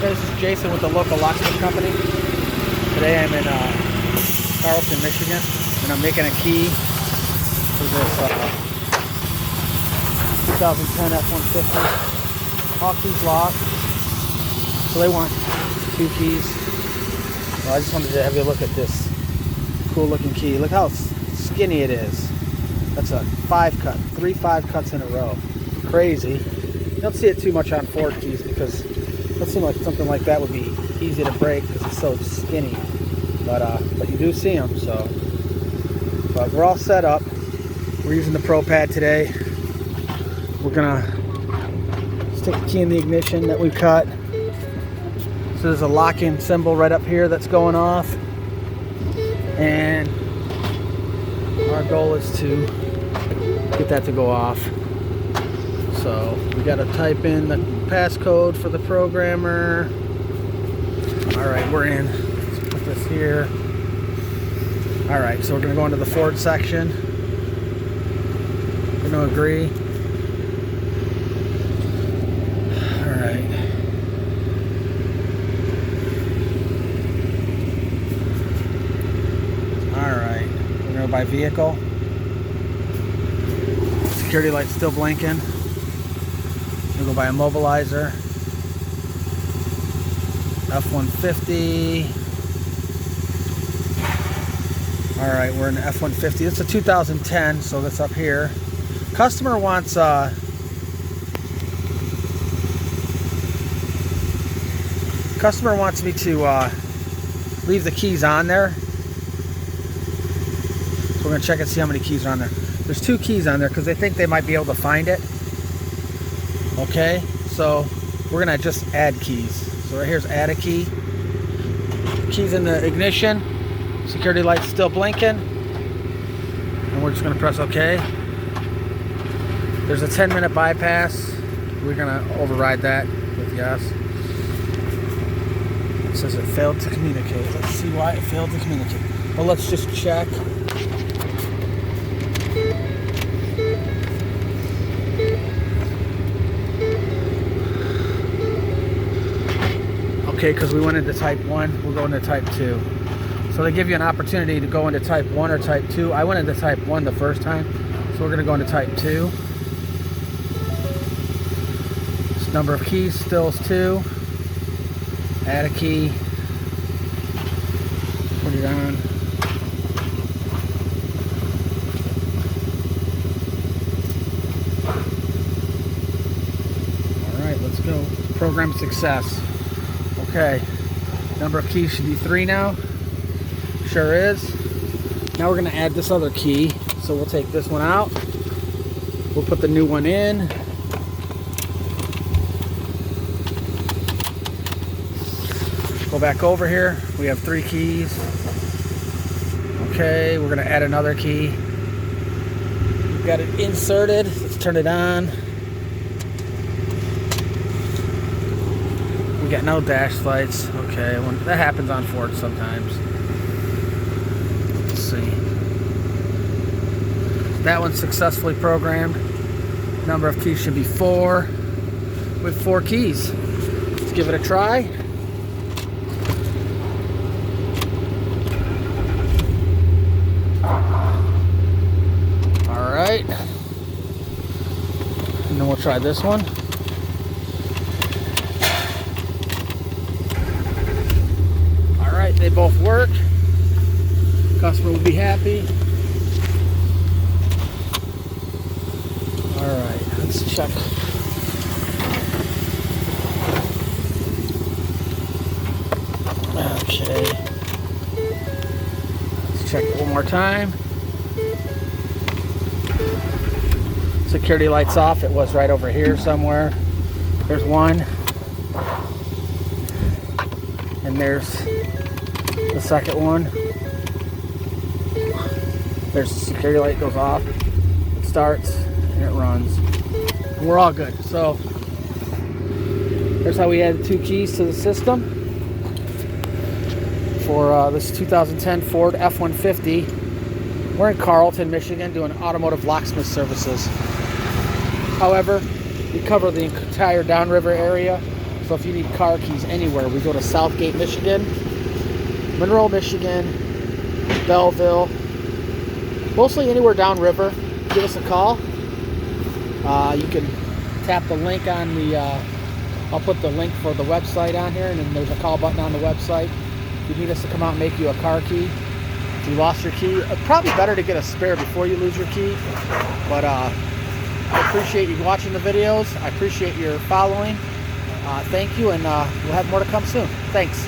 This is Jason with the local locksmith company. Today I'm in Carleton, Michigan, and I'm making a key for this 2010 F150. All keys locked, so they want 2 keys. Well, I just wanted to have you look at this cool looking key. Look how skinny it is. That's a 5 cut, 3 5 cuts in a row. Crazy. You don't see it too much on Ford keys because it doesn't seem like something like that would be easy to break because it's so skinny. But you do see them. So, but we're all set up. We're using the Pro Pad today. We're gonna stick the key in the ignition that we cut. So there's a locking symbol right up here that's going off, and our goal is to get that to go off. So we got to type in the passcode for the programmer. All right, we're in. Let's put this here. All right, so we're going to go into the Ford section. We're going to agree. All right. All right, we're going to go by vehicle. Security light's still blinking. We'll go by immobilizer. F150. All right, we're in the F150. It's a 2010, so that's up here. Customer wants me to leave the keys on there. So we're gonna check and see how many keys are on there. There's 2 keys on there because they think they might be able to find it. Okay, so we're gonna just add keys. So right here's add a key. Keys in the ignition. Security light's still blinking. And we're just gonna press OK. There's a 10-minute bypass. We're gonna override that with yes. It says it failed to communicate. Let's see why it failed to communicate. Well, let's just check. Okay, because we went into type 1, we'll go into type 2. So they give you an opportunity to go into type 1 or type 2. I went into type 1 the first time, so we're going to go into type 2. This number of keys still is 2. Add a key. Put it on. Alright, let's go. Program success. Okay, number of keys should be 3 now. Sure is. Now we're going to add this other key. So we'll take this one out. We'll put the new one in. Go back over here. We have 3 keys. Okay, we're going to add another key. We've got it inserted. Let's turn it on. We got no dash lights. Okay, that happens on Ford sometimes. Let's see. That one's successfully programmed. Number of keys should be 4 with 4 keys. Let's give it a try. All right. And then we'll try this one. They both work. Customer will be happy. All right, let's check. Okay. Let's check it one more time. Security light's off. It was right over here somewhere. There's one. And there's the second one. There's the security light goes off. It starts and it runs. And we're all good. So here's how we added 2 keys to the system for this 2010 Ford F150. We're in Carleton, Michigan, doing automotive locksmith services. However, we cover the entire downriver area, So if you need car keys anywhere, we go to Southgate, Michigan, Monroe, Michigan, Belleville, mostly anywhere downriver. Give us a call. You can tap the link on the, I'll put the link for the website on here, and then there's a call button on the website. If you need us to come out and make you a car key, if you lost your key, probably better to get a spare before you lose your key. But I appreciate you watching the videos. I appreciate your following. Thank you, and we'll have more to come soon. Thanks.